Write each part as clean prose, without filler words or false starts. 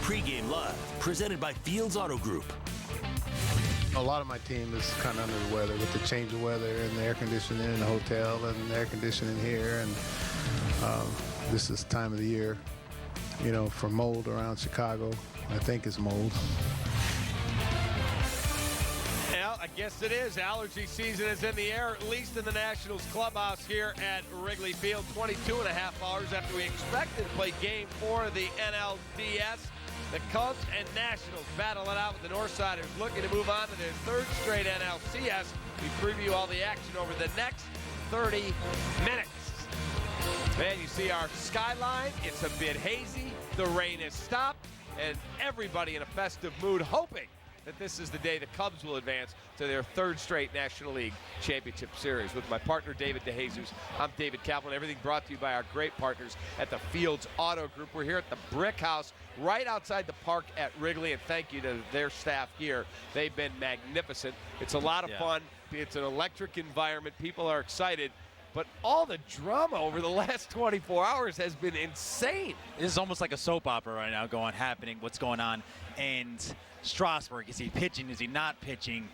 Pregame Live, presented by Fields Auto Group. A lot of my team is kind of under the weather with the change of weather and the air conditioning in the hotel and the air conditioning here. And this is time of the year, you know, for mold around Chicago. I think it's mold. Well, I guess it is. Allergy season is in the air, at least in the Nationals clubhouse here at Wrigley Field. 22 and a half hours after we expected to play Game 4 of the NLDS. The Cubs and Nationals battle it out with the Northsiders looking to move on to their third straight NLCS. We preview all the action over the next 30 minutes. Man, you see our skyline. It's a bit hazy. The rain has stopped, and everybody in a festive mood hoping that this is the day the Cubs will advance to their third straight National League Championship Series. With my partner, David DeJesus, I'm David Kaplan. Everything brought to you by our great partners at the Fields Auto Group. We're here at the Brick House right outside the park at Wrigley, and thank you to their staff here. They've been magnificent. It's a lot of fun. It's an electric environment. People are excited. But all the drama over the last 24 hours has been insane. This is almost like a soap opera right now happening, what's going on. And Strasburg, is he pitching, is he not pitching?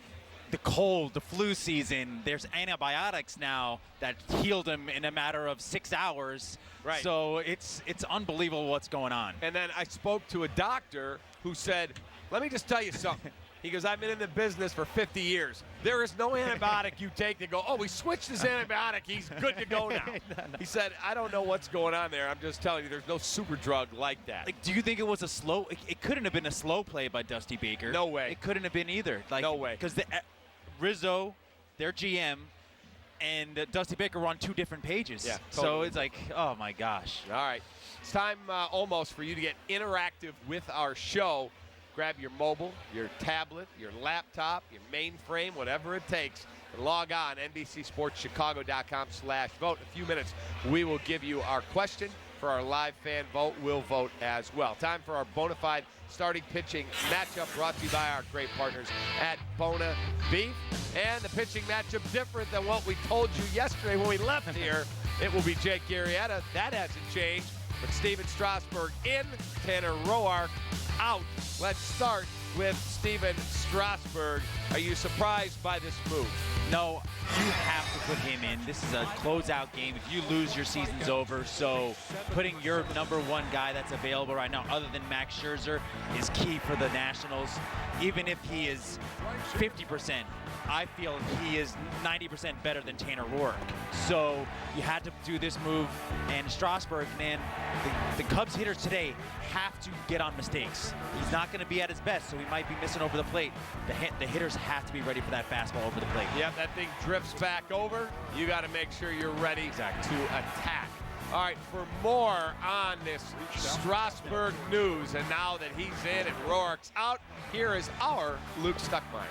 The cold, the flu season, there's antibiotics now that healed him in a matter of 6 hours. Right. So it's unbelievable what's going on. And then I spoke to a doctor who said, let me just tell you something. He goes, I've been in the business for 50 years. There is no antibiotic you take to go, oh, we switched his antibiotic. He's good to go now. No. He said, I don't know what's going on there. I'm just telling you, there's no super drug like that. Like, do you think it was a slow? It couldn't have been a slow play by Dusty Baker. No way. It couldn't have been either. Like, no way. Because Rizzo, their GM, and Dusty Baker were on two different pages. Yeah, totally. So it's like, oh my gosh. All right. It's time almost for you to get interactive with our show. Grab your mobile, your tablet, your laptop, your mainframe, whatever it takes, and log on, NBCSportsChicago.com/vote. In a few minutes, we will give you our question for our live fan vote. We'll vote as well. Time for our bona fide starting pitching matchup brought to you by our great partners at Bona Beef. And the pitching matchup different than what we told you yesterday when we left here. It will be Jake Arrieta. That hasn't changed. But Steven Strasburg in, Tanner Roark out. Let's start with Steven Strasburg. Are you surprised by this move? No, you have to put him in. This is a closeout game. If you lose, your season's over. So putting your number one guy that's available right now, other than Max Scherzer, is key for the Nationals. Even if he is 50%, I feel he is 90% better than Tanner Roark. So you had to do this move. And Strasburg, man, the Cubs hitters today have to get on mistakes. He's not going to be at his best, so he might be missing over the plate. The hitters have to be ready for that fastball over the plate. Yep, that thing drifts back over. You got to make sure you're ready to attack. All right, for more on this Strasburg news, and now that he's in and Roark's out, here is our Luke Stuckmeyer.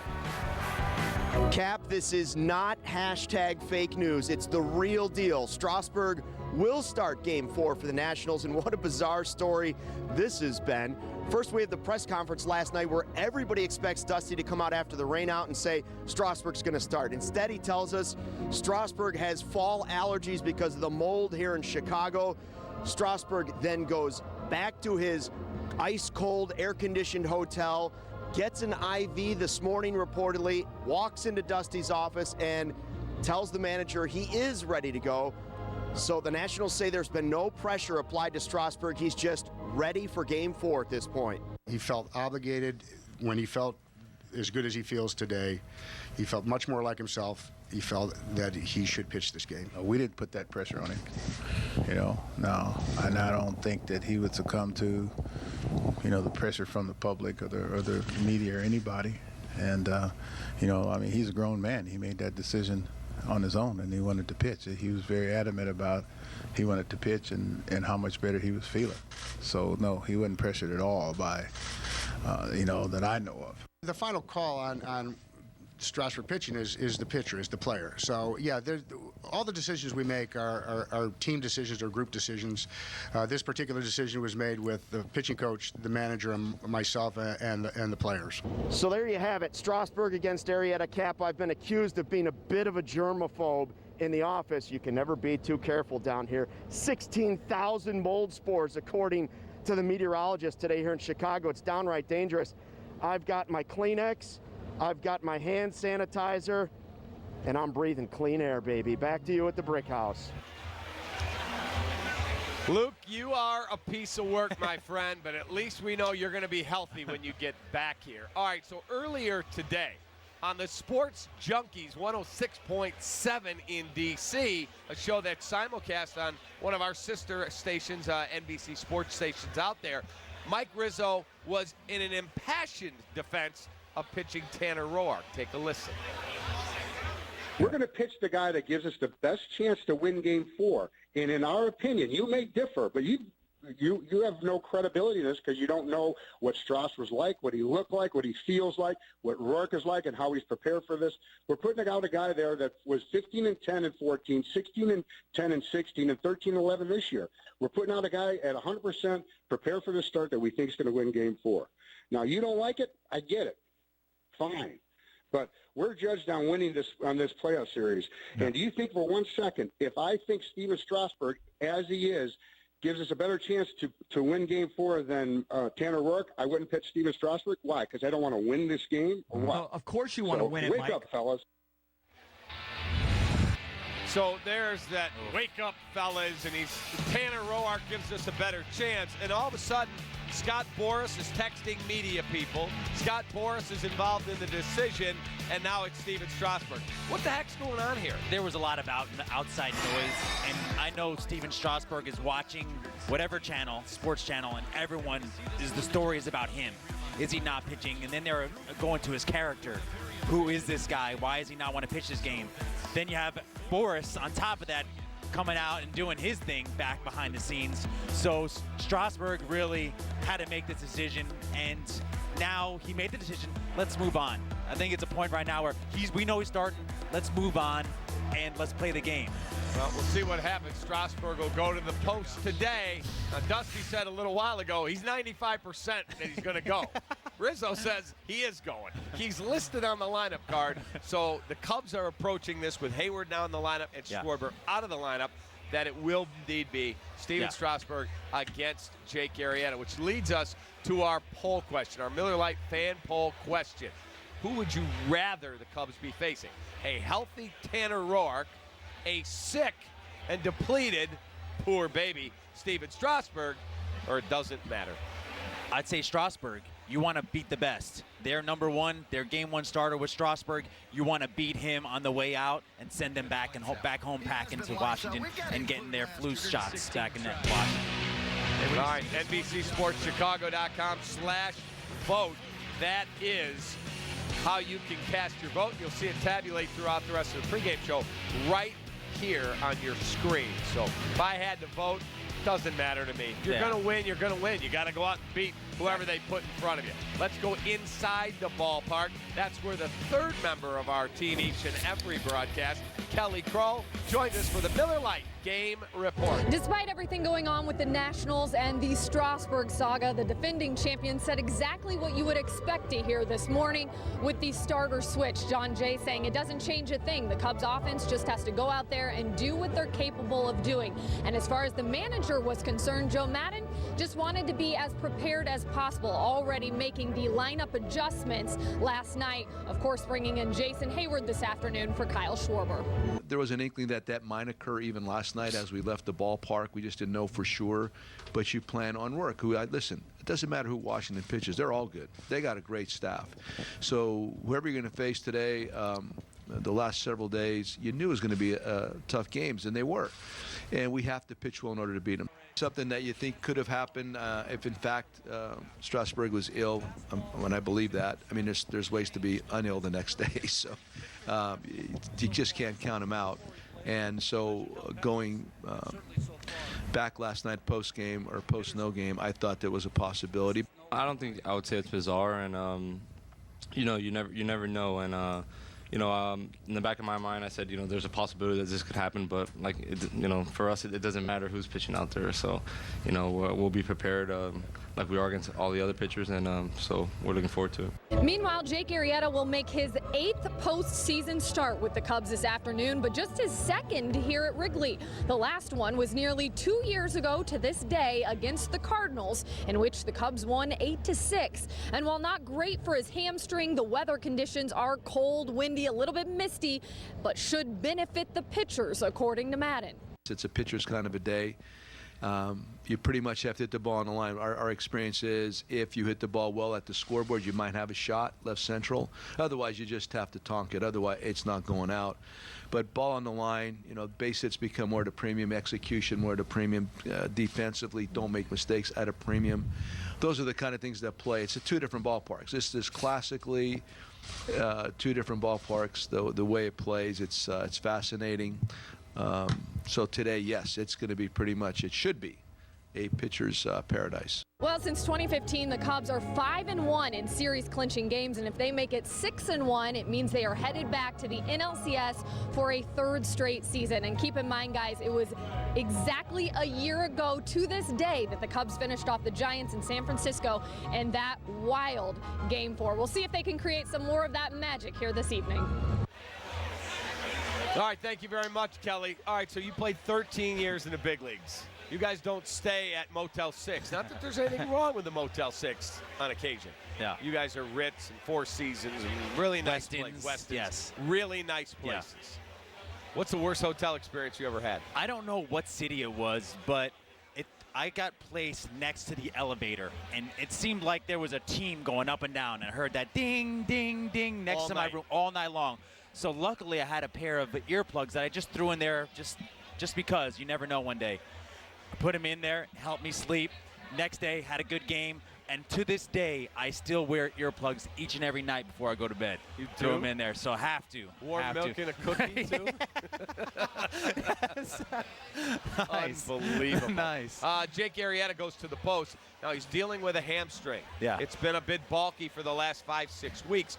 Cap, this is not hashtag fake news. It's the real deal. Strasburg will start Game 4 for the Nationals, and what a bizarre story this has been. First, we had the press conference last night where everybody expects Dusty to come out after the rain out and say Strasburg's going to start. Instead, he tells us Strasburg has fall allergies because of the mold here in Chicago. Strasburg then goes back to his ice-cold, air-conditioned hotel, gets an IV this morning reportedly, walks into Dusty's office and tells the manager he is ready to go. So the Nationals say there's been no pressure applied to Strasburg. He's just ready for Game 4 at this point. He felt obligated when he felt as good as he feels today. He felt much more like himself. He felt that he should pitch this game. We didn't put that pressure on him, no. And I don't think that he would succumb to, the pressure from the public or the media or anybody. And, he's a grown man. He made that decision on his own, and he wanted to pitch. He was very adamant about he wanted to pitch and how much better he was feeling. So, no, he wasn't pressured at all by, that I know of. The final call on Strasburg pitching is the pitcher, is the player. So, yeah, all the decisions we make are team decisions or group decisions. This particular decision was made with the pitching coach, the manager, and myself, and the players. So there you have it. Strasburg against Arrieta. Cap, I've been accused of being a bit of a germaphobe in the office. You can never be too careful down here. 16,000 mold spores, according to the meteorologist today here in Chicago. It's downright dangerous. I've got my Kleenex, I've got my hand sanitizer, and I'm breathing clean air, baby. Back to you at the Brick House. Luke, you are a piece of work, my friend, but at least we know you're going to be healthy when you get back here. All right, so earlier today on the Sports Junkies 106.7 in D.C., a show that's simulcast on one of our sister stations, NBC sports stations out there, Mike Rizzo was in an impassioned defense of pitching Tanner Roark. Take a listen. We're going to pitch the guy that gives us the best chance to win Game 4. And in our opinion, you may differ, but you have no credibility in this because you don't know what Strasburg's like, what he looked like, what he feels like, what Roark is like, and how he's prepared for this. We're putting out a guy there that was 15-10 in 14, 16-10 in 16, and 13-11 this year. We're putting out a guy at 100% prepared for the start that we think is going to win Game 4. Now, you don't like it. I get it. Fine. But we're judged on winning this playoff series. Yeah. And do you think for 1 second, if I think Steven Strasburg, as he is, gives us a better chance to win Game 4 than Tanner Roark, I wouldn't pitch Steven Strasburg? Why? Because I don't want to win this game? Or what? Well, of course you want to win it, Mike. Wake up, fellas. So there's that wake up, fellas, and Tanner Roark gives us a better chance. And all of a sudden, Scott Boras is texting media people. Scott Boras is involved in the decision, and now it's Steven Strasburg. What the heck's going on here? There was a lot of outside noise, and I know Steven Strasburg is watching whatever channel, sports channel, and the story is about him. Is he not pitching? And then they're going to his character. Who is this guy? Why does he not want to pitch this game? Then you have Boras on top of that coming out and doing his thing back behind the scenes. So Strasburg really had to make this decision, and now he made the decision. Let's move on. I think it's a point right now where we know he's starting. Let's move on and let's play the game. Well, we'll see what happens. Strasburg will go to the post today. Dusty said a little while ago he's 95% that he's going to go. Rizzo says he is going. He's listed on the lineup card. So the Cubs are approaching this with Hayward now in the lineup and Schwarber out of the lineup, that it will indeed be Steven Strasburg against Jake Arrieta, which leads us to our poll question, our Miller Lite fan poll question. Who would you rather the Cubs be facing? A healthy Tanner Roark, a sick and depleted, poor baby, Steven Strasburg, or it doesn't matter? I'd say Strasburg. You want to beat the best. They're number one. Their Game 1 starter was Strasburg. You want to beat him on the way out and send them back and back home packing to Washington and getting their flu shots back in that Washington. All right, NBCSportsChicago.com/vote. That is how you can cast your vote. You'll see it tabulate throughout the rest of the pregame show right here on your screen. So if I had to vote, doesn't matter to me. If you're going to win, you're going to win. You got to go out and beat whoever they put in front of you. Let's go inside the ballpark. That's where the third member of our team each and every broadcast, Kelly Crow, joins us for the Miller Lite Game Report. Despite everything going on with the Nationals and the Strasburg saga, the defending champion said exactly what you would expect to hear this morning with the starter switch. John Jay saying it doesn't change a thing. The Cubs offense just has to go out there and do what they're capable of doing. And as far as the manager was concerned, Joe Maddon just wanted to be as prepared as possible, already making the lineup adjustments last night. Of course, bringing in Jason Hayward this afternoon for Kyle Schwarber. There was an inkling that might occur even last night as we left the ballpark. We just didn't know for sure. But you plan on work. Listen, it doesn't matter who Washington pitches. They're all good. They got a great staff. So whoever you're going to face today, the last several days, you knew it was going to be tough games, and they were. And we have to pitch well in order to beat them. Something that you think could have happened if, in fact, Strasburg was ill, when I believe that. I mean, there's ways to be unill the next day, so you just can't count them out. And so going back last night post-game or post-no game, I thought there was a possibility. I don't think I would say it's bizarre, and you never know. And in the back of my mind, I said, there's a possibility that this could happen, but for us, it doesn't matter who's pitching out there. So, we'll be prepared. like we are against all the other pitchers, and so we're looking forward to it. Meanwhile, Jake Arrieta will make his 8th postseason start with the Cubs this afternoon, but just his 2nd here at Wrigley. The last one was nearly 2 years ago to this day against the Cardinals, in which the Cubs won 8-6. And while not great for his hamstring, the weather conditions are cold, windy, a little bit misty, but should benefit the pitchers, according to Madden. It's a pitcher's kind of a day. You pretty much have to hit the ball on the line. Our experience is if you hit the ball well at the scoreboard, you might have a shot left central. Otherwise, you just have to tonk it. Otherwise, it's not going out. But ball on the line, base hits become more at a premium, execution more at a premium, defensively, don't make mistakes at a premium. Those are the kind of things that play. It's 2 different ballparks. This is classically 2 different ballparks. The way it plays, it's fascinating. So today, yes, it's going to be pretty much, it should be a pitcher's paradise. Well, since 2015, the Cubs are 5-1 in series clinching games, and if they make it 6-1, it means they are headed back to the NLCS for a 3rd straight season. And keep in mind, guys, it was exactly a year ago to this day that the Cubs finished off the Giants in San Francisco in that wild Game 4. We'll see if they can create some more of that magic here this evening. All right, thank you very much, Kelly. All right, so you played 13 years in the big leagues. You guys don't stay at Motel 6. Not that there's anything wrong with the Motel 6 on occasion. Yeah. You guys are Ritz and Four Seasons and really nice places. Westins. Yes. Really nice places. Yeah. What's the worst hotel experience you ever had? I don't know what city it was, but I got placed next to the elevator, and it seemed like there was a team going up and down, and I heard that ding, ding, ding next to my room all night long. So luckily I had a pair of earplugs that I just threw in there just because. You never know one day. I put them in there, helped me sleep. Next day, had a good game. And to this day, I still wear earplugs each and every night before I go to bed. You throw them in there, so I have to. Warm milk and a cookie, too? Yes. Nice. Unbelievable. Nice. Jake Arrieta goes to the post. Now, he's dealing with a hamstring. Yeah. It's been a bit bulky for the last 5-6 weeks.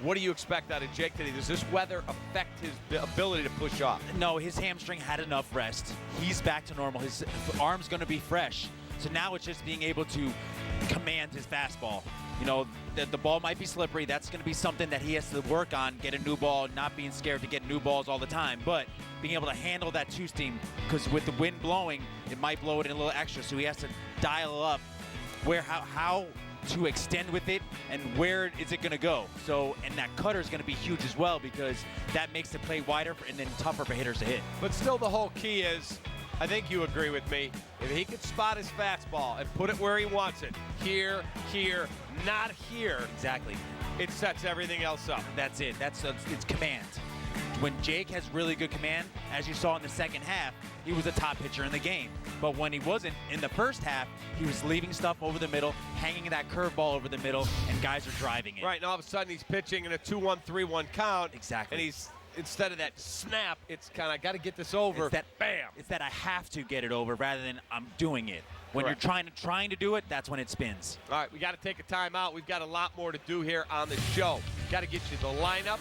What do you expect out of Jake today? Does this weather affect his ability to push off? No, his hamstring had enough rest. He's back to normal. His arm's going to be fresh. So now it's just being able to command his fastball. The ball might be slippery. That's going to be something that he has to work on, get a new ball, not being scared to get new balls all the time. But being able to handle that two-steam, because with the wind blowing, it might blow it in a little extra. So he has to dial up how to extend with it and where is it going to go. So, and that cutter is going to be huge as well, because that makes the play wider and then tougher for hitters to hit. But still, the whole key is, I think you agree with me, if he could spot his fastball and put it where he wants it, here, not here. Exactly. It sets everything else up. That's it. It's command. When Jake has really good command, as you saw in the second half, he was a top pitcher in the game. But when he wasn't in the first half, he was leaving stuff over the middle, hanging that curveball over the middle, and guys are driving it. Right, and all of a sudden he's pitching in a 2-1, 3-1 count. Exactly. And he's, instead of that snap, it's kind of, got to get this over. It's that, bam. It's that I have to get it over rather than I'm doing it. When Correct. you're trying to do it, that's when it spins. All right, we got to take a timeout. We've got a lot more to do here on the show. Got to get you the lineups.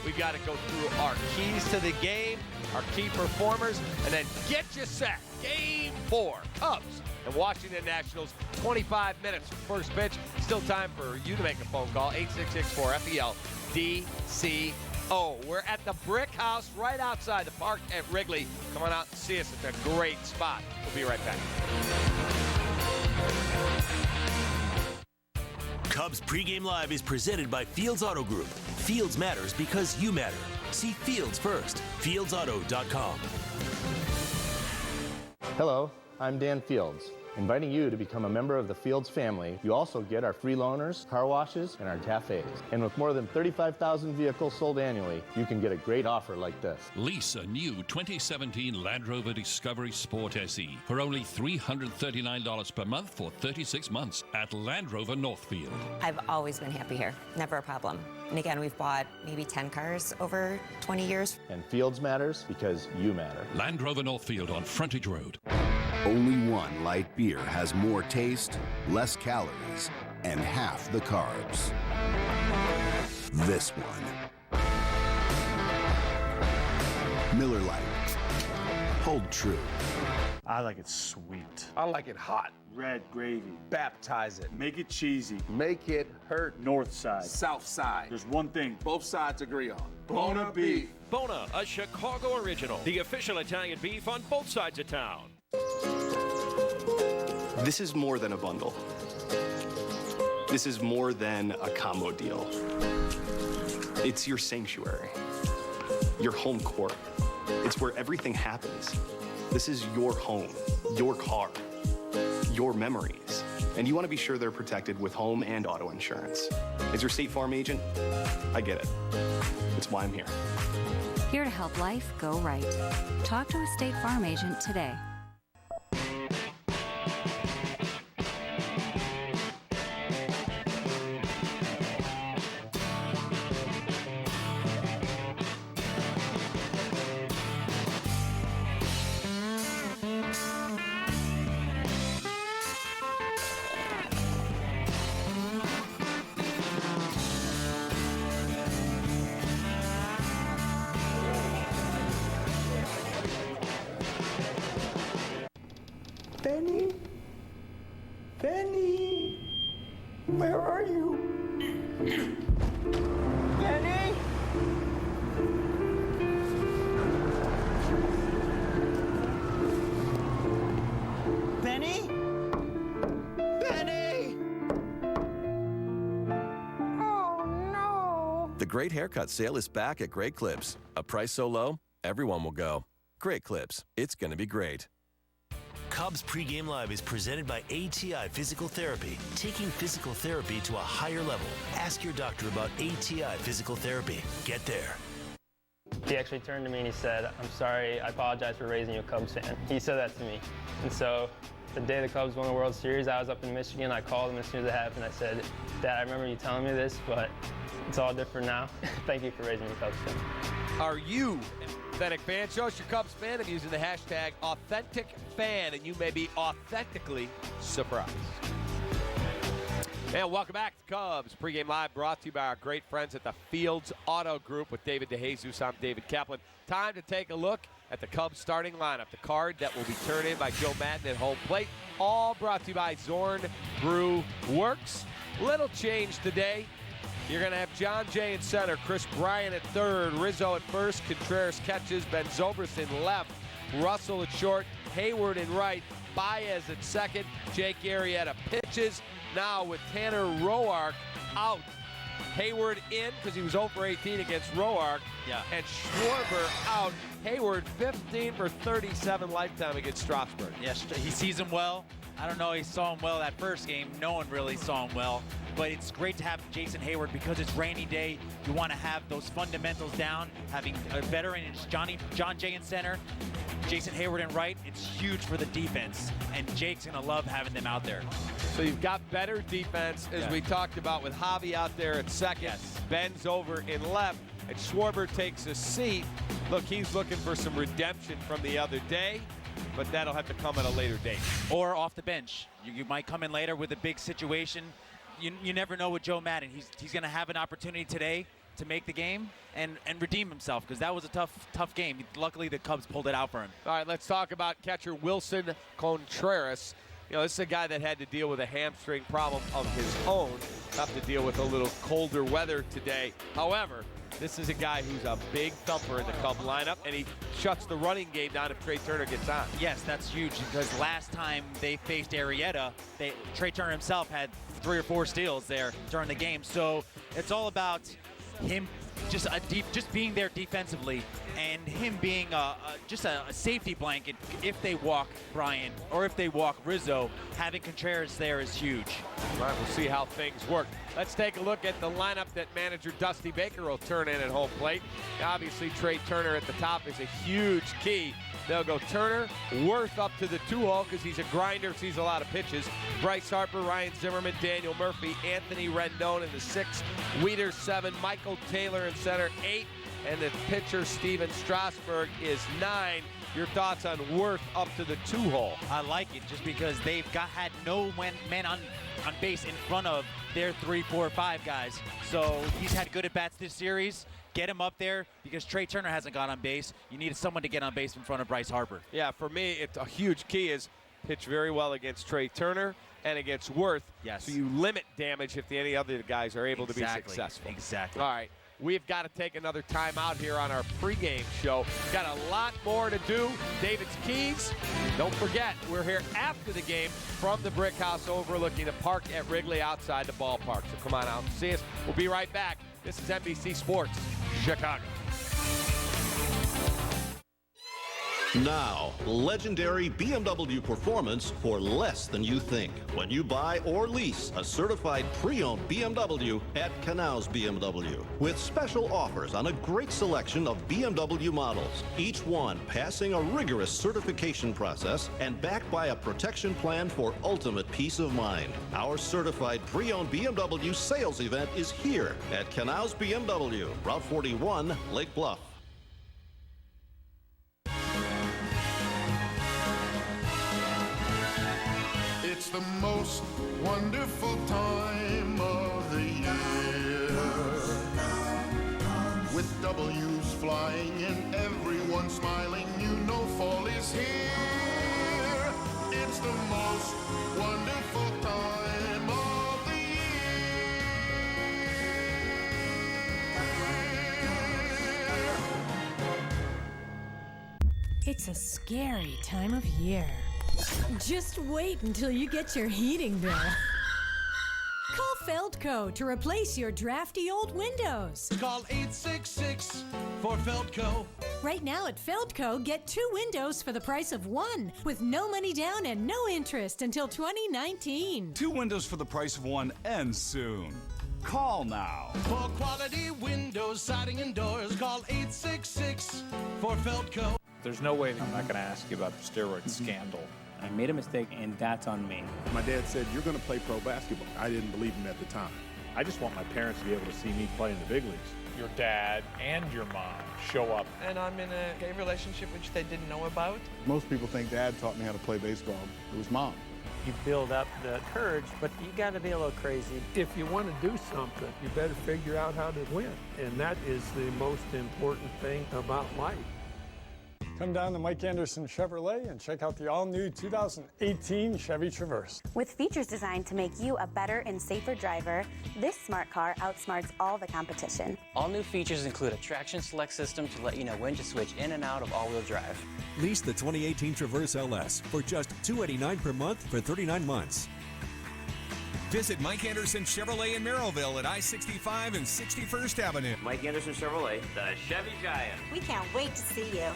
We've got to go through our keys to the game, our key performers, and then get you set. Game 4, Cubs and Washington Nationals, 25 minutes from first pitch. Still time for you to make a phone call, 866-4FEL-DCO. We're at the Brick House right outside the park at Wrigley. Come on out and see us. It's a great spot. We'll be right back. Cubs Pregame Live is presented by Fields Auto Group. Fields matters because you matter. See Fields first. FieldsAuto.com. Hello, I'm Dan Fields, inviting you to become a member of the Fields family. You also get our free loaners, car washes, and our cafes. And with more than 35,000 vehicles sold annually, you can get a great offer like this. Lease a new 2017 Land Rover Discovery Sport SE for only $339 per month for 36 months at Land Rover Northfield. I've always been happy here, never a problem. And again, we've bought maybe 10 cars over 20 years. And Fields matters because you matter. Land Rover Northfield on Frontage Road. Only one light beer has more taste, less calories, and half the carbs. This one. Miller Lite. Hold true. I like it sweet. I like it hot. Red gravy. Baptize it. Make it cheesy. Make it hurt. North side. South side. There's one thing both sides agree on. Bona beef. Bona, a Chicago original. The official Italian beef on both sides of town. This is more than a bundle. This is more than a combo deal. It's your sanctuary, your home court. It's where everything happens. This is your home, your car, your memories. And you want to be sure they're protected with home and auto insurance. As your State Farm agent, I get it. It's why I'm here. Here to help life go right. Talk to a State Farm agent today. Benny? Benny? Where are you? Benny? Benny? Benny? Oh, no. The Great Haircut Sale is back at Great Clips. A price so low, everyone will go. Great Clips. It's going to be great. Cubs Pregame Live is presented by ATI Physical Therapy, taking physical therapy to a higher level. Ask your doctor about ATI Physical Therapy. Get there. He actually turned to me and he said, "I'm sorry, I apologize for raising you a Cubs fan." He said that to me. And so the day the Cubs won the World Series, I was up in Michigan. I called him as soon as it happened. I said, "Dad, I remember you telling me this, but it's all different now. Thank you for raising me a Cubs fan." Are you an authentic fan? Show us your Cubs fan and using the hashtag #AuthenticFan, and you may be authentically surprised. And welcome back to Cubs Pregame Live, brought to you by our great friends at the Fields Auto Group with David DeJesus. I'm David Kaplan. Time to take a look at the Cubs starting lineup. The card that will be turned in by Joe Madden at home plate. All brought to you by Zorn Brew Works. Little change today. You're going to have John Jay in center, Chris Bryant at third, Rizzo at first, Contreras catches, Ben Zobrist in left, Russell at short, Hayward in right, Baez at second, Jake Arrieta pitches. Now with Tanner Roark out, Hayward in because he was 0 for 18 against Roark, and Schwarber out. Hayward 15 for 37 lifetime against Strasburg. Yes, he sees him well. I don't know, he saw him well that first game. No one really saw him well. But it's great to have Jason Hayward because it's rainy day. You want to have those fundamentals down. Having a veteran, it's John Jay in center, Jason Hayward in right. It's huge for the defense, and Jake's going to love having them out there. So you've got better defense, as we talked about, with Javi out there at second. Ben's over in left, and Schwarber takes a seat. Look, he's looking for some redemption from the other day, but that'll have to come at a later date. Or off the bench. You might come in later with a big situation. You never know with Joe Madden. He's going to have an opportunity today to make the game and redeem himself, because that was a tough game. Luckily, the Cubs pulled it out for him. All right, let's talk about catcher Wilson Contreras. You know, this is a guy that had to deal with a hamstring problem of his own. Tough to deal with a little colder weather today. However, this is a guy who's a big thumper in the Cub lineup, and he shuts the running game down if Trey Turner gets on. Yes, that's huge, because last time they faced Arrieta, Trey Turner himself had 3 or 4 steals there during the game. So it's all about him just being there defensively, and him being just a safety blanket if they walk Bryant or if they walk Rizzo. Having Contreras there is huge. All right, we'll see how things work. Let's take a look at the lineup that manager Dusty Baker will turn in at home plate. Obviously, Trey Turner at the top is a huge key. They'll go Turner, Worth up to the 2-hole because he's a grinder, sees a lot of pitches. Bryce Harper, Ryan Zimmerman, Daniel Murphy, Anthony Rendon in the 6, Weeder 7, Michael Taylor in center 8, and the pitcher Steven Strasburg is 9. Your thoughts on Worth up to the 2-hole? I like it just because they've had no man on base in front of their 3, 4, 5 guys. So he's had good at-bats this series. Get him up there because Trey Turner hasn't got on base. You need someone to get on base in front of Bryce Harper. Yeah, for me, it's a huge key is pitch very well against Trey Turner and against Worth. Yes. So you limit damage if any other guys are able to be successful. Exactly. All right. We've got to take another time out here on our pregame show. Got a lot more to do. David's Keys. Don't forget, we're here after the game from the Brick House overlooking the park at Wrigley outside the ballpark. So come on out and see us. We'll be right back. This is NBC Sports, Chicago. Now, legendary BMW performance for less than you think when you buy or lease a certified pre-owned BMW at Canals BMW. With special offers on a great selection of BMW models, each one passing a rigorous certification process and backed by a protection plan for ultimate peace of mind. Our certified pre-owned BMW sales event is here at Canals BMW, Route 41, Lake Bluff. It's the most wonderful time of the year, with W's flying and everyone smiling, you know fall is here. It's the most wonderful time of the year. It's a scary time of year. Just wait until you get your heating bill. Call Feldco to replace your drafty old windows. Call 866 for Feldco. Right now at Feldco, get 2 windows for the price of 1 with no money down and no interest until 2019. 2 windows for the price of 1 and soon. Call now. For quality windows, siding, and doors, call 866 for Feldco. There's no way that I'm not going to ask you about the steroid scandal. I made a mistake, and that's on me. My dad said, "You're going to play pro basketball." I didn't believe him at the time. I just want my parents to be able to see me play in the big leagues. Your dad and your mom show up. And I'm in a gay relationship which they didn't know about. Most people think Dad taught me how to play baseball. It was Mom. You build up the courage, but you got to be a little crazy. If you want to do something, you better figure out how to win. And that is the most important thing about life. Come down to Mike Anderson Chevrolet and check out the all-new 2018 Chevy Traverse. With features designed to make you a better and safer driver, this smart car outsmarts all the competition. All new features include a traction select system to let you know when to switch in and out of all-wheel drive. Lease the 2018 Traverse LS for just $289 per month for 39 months. Visit Mike Anderson Chevrolet in Merrillville at I-65 and 61st Avenue. Mike Anderson Chevrolet, the Chevy Giant. We can't wait to see you.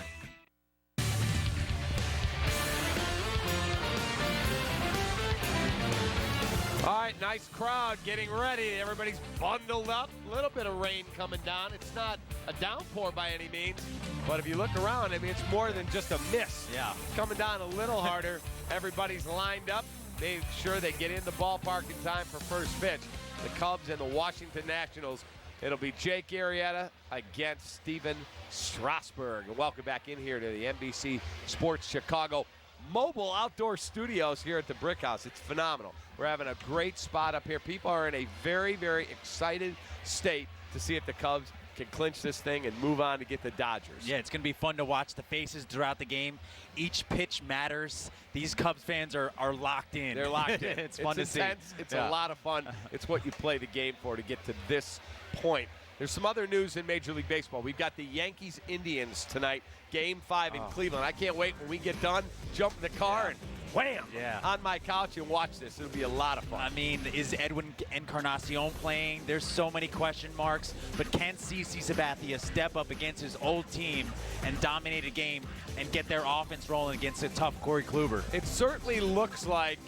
All right, nice crowd getting ready. Everybody's bundled up. A little bit of rain coming down. It's not a downpour by any means, but if you look around, I mean, it's more than just a mist. Yeah. Coming down a little harder. Everybody's lined up, making sure they get in the ballpark in time for first pitch. The Cubs and the Washington Nationals. It'll be Jake Arrieta against Steven Strasburg. And welcome back in here to the NBC Sports Chicago mobile outdoor studios here at the Brick House. It's phenomenal. We're having a great spot up here. People are in a very, very excited state to see if the Cubs can clinch this thing and move on to get the Dodgers. Yeah, it's going to be fun to watch the faces throughout the game. Each pitch matters. These Cubs fans are locked in. They're locked in. It's fun to see. It's a lot of fun. It's what you play the game for to get to this point. There's some other news in Major League Baseball. We've got the Yankees-Indians tonight, Game 5 in Cleveland. I can't wait when we get done, jump in the car, and wham, on my couch and watch this. It'll be a lot of fun. I mean, is Edwin Encarnacion playing? There's so many question marks, but can CC Sabathia step up against his old team and dominate a game and get their offense rolling against a tough Corey Kluber? It certainly looks like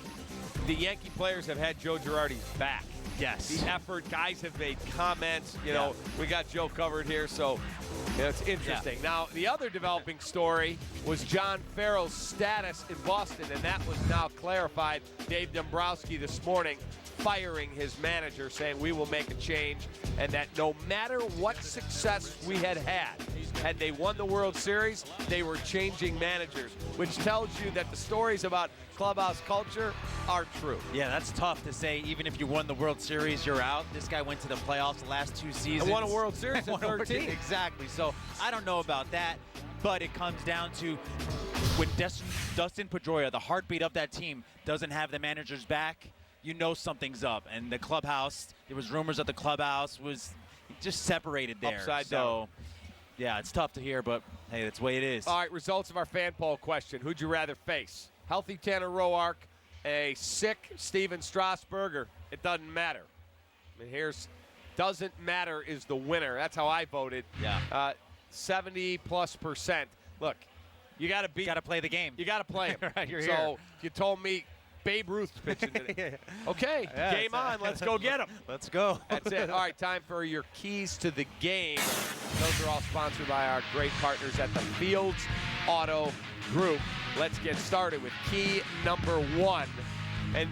the Yankee players have had Joe Girardi's back. Yes. The effort, guys have made comments. You know, we got Joe covered here, so it's interesting. Yeah. Now, the other developing story was John Farrell's status in Boston, and that was now clarified. Dave Dombrowski this morning firing his manager, saying we will make a change, and that no matter what success we had, Had they won the World Series, they were changing managers, which tells you that the stories about clubhouse culture are true. Yeah, that's tough to say. Even if you won the World Series, you're out. This guy went to the playoffs the last 2 seasons. And won a World Series in 13. Exactly. So I don't know about that, but it comes down to when Dustin Pedroia, the heartbeat of that team, doesn't have the manager's back, you know something's up. And the clubhouse, there was rumors that the clubhouse was just separated there. Upside down. Yeah, it's tough to hear, but hey, that's the way it is. All right, results of our fan poll question. Who'd you rather face? Healthy Tanner Roark, a sick Steven Strasburg, or it doesn't matter? I mean, doesn't matter is the winner. That's how I voted. Yeah. 70+%. Look, you got to play the game. You got to play him. Right, you're so here. you told me Babe Ruth's pitching today. Okay, yeah, game on. Let's go get him. Let's go. That's it. All right, time for your keys to the game. Those are all sponsored by our great partners at the Fields Auto Group. Let's get started with key number 1. And,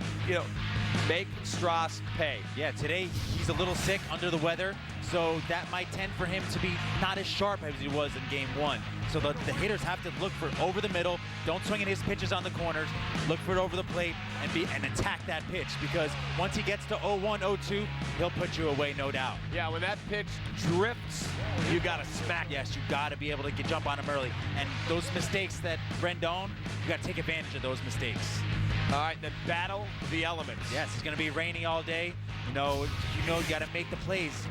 make Strauss pay. Yeah, today he's a little sick, under the weather, so that might tend for him to be not as sharp as he was in game 1. So the hitters have to look for over the middle. Don't swing at his pitches on the corners. Look for it over the plate and attack that pitch, because once he gets to 0-1, 0-2, he'll put you away, no doubt. Yeah, when that pitch drifts, you got to smack. Yes, you got to be able to jump on him early. And those mistakes that Rendon, you got to take advantage of those mistakes. All right, then battle the elements. Yes, it's going to be rainy all day. You got to make the plays.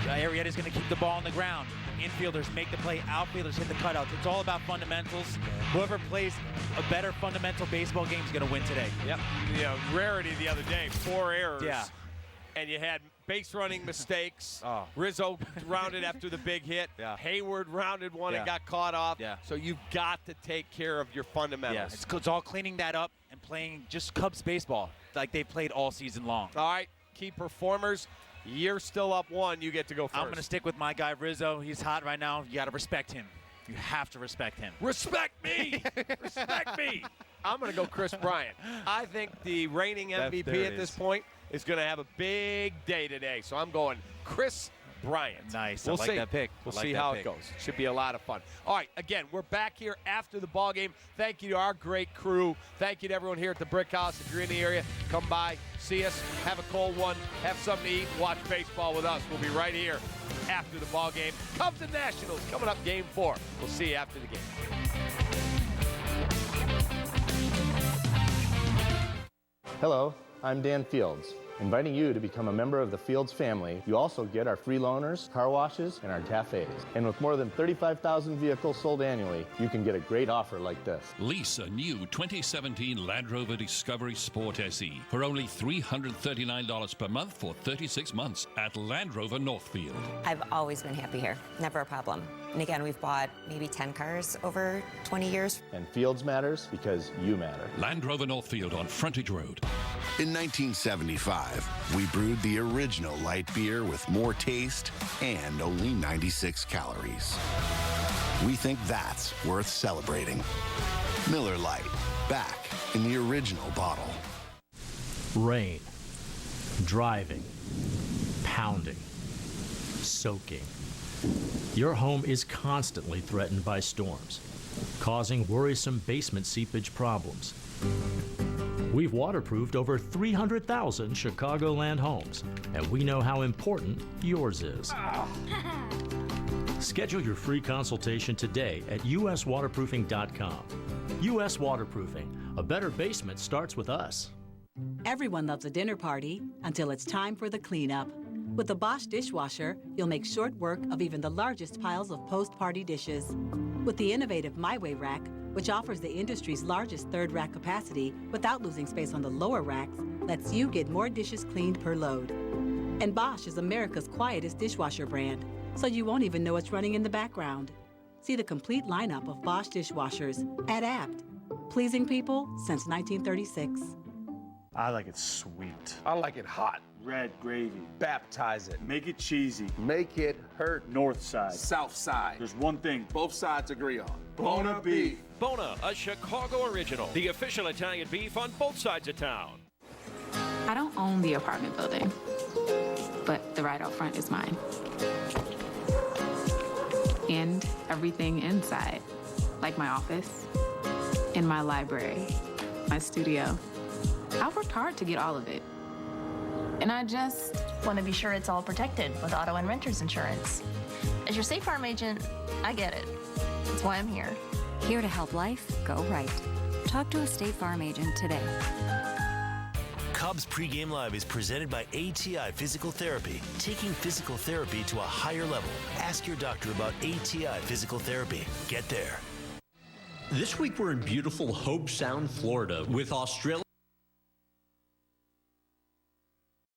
Arrieta's going to keep the ball on the ground. Infielders make the play. Outfielders hit the cutouts. It's all about fundamentals. Whoever plays a better fundamental baseball game is going to win today. Yep. Rarity the other day, 4 errors. Yeah. And you had base running mistakes. Rizzo rounded after the big hit. Yeah. Hayward rounded one and got caught off. Yeah. So you've got to take care of your fundamentals. Yeah. It's all cleaning that up and playing just Cubs baseball like they played all season long. All right, key performers. You're still up 1. You get to go first. I'm going to stick with my guy, Rizzo. He's hot right now. You got to respect him. You have to respect him. Respect me! Respect me! I'm going to go Chris Bryant. I think the reigning MVP at this point is going to have a big day today. So I'm going Chris Bryant. Nice. We'll I like see. that pick. We'll see how it goes. Should be a lot of fun. All right, again, we're back here after the ball game. Thank you to our great crew. Thank you to everyone here at the Brick House. If you're in the area, come by, see us, have a cold one, have something to eat, watch baseball with us. We'll be right here after the ball game. Cubs and Nationals coming up game 4. We'll see you after the game. Hello, I'm Dan Fields, inviting you to become a member of the Fields family. You also get our free loaners, car washes, and our cafes. And with more than 35,000 vehicles sold annually, you can get a great offer like this. Lease a new 2017 Land Rover Discovery Sport SE for only $339 per month for 36 months at Land Rover Northfield. I've always been happy here, never a problem. And again, we've bought maybe 10 cars over 20 years. And Fields matters because you matter. Land Rover Northfield on Frontage Road. In 1975, we brewed the original light beer with more taste and only 96 calories. We think that's worth celebrating. Miller Lite, back in the original bottle. Rain, driving, pounding, soaking. Your home is constantly threatened by storms, causing worrisome basement seepage problems. We've waterproofed over 300,000 Chicagoland homes, and we know how important yours is. Schedule your free consultation today at uswaterproofing.com. US Waterproofing, a better basement starts with us. Everyone loves a dinner party until it's time for the cleanup. With the Bosch dishwasher, you'll make short work of even the largest piles of post-party dishes. With the innovative My Way rack, which offers the industry's largest third rack capacity without losing space on the lower racks, lets you get more dishes cleaned per load. And Bosch is America's quietest dishwasher brand, so you won't even know it's running in the background. See the complete lineup of Bosch dishwashers at Abt. Pleasing people since 1936. I like it sweet. I like it hot. Red gravy. Baptize it. Make it cheesy. Make it hurt. North side. South side. There's one thing both sides agree on. Bona beef. Bona, a Chicago original. The official Italian beef on both sides of town. I don't own the apartment building, but the right out front is mine. and everything inside, like my office, and my library, my studio. I've worked hard to get all of it. And I just want to be sure it's all protected with auto and renter's insurance. As your State Farm agent, I get it. That's why I'm here. Here to help life go right. Talk to a State Farm agent today. Cubs Pregame Live is presented by ATI Physical Therapy, taking physical therapy to a higher level. Ask your doctor about ATI Physical Therapy. Get there. This week we're in beautiful Hobe Sound, Florida with Australia.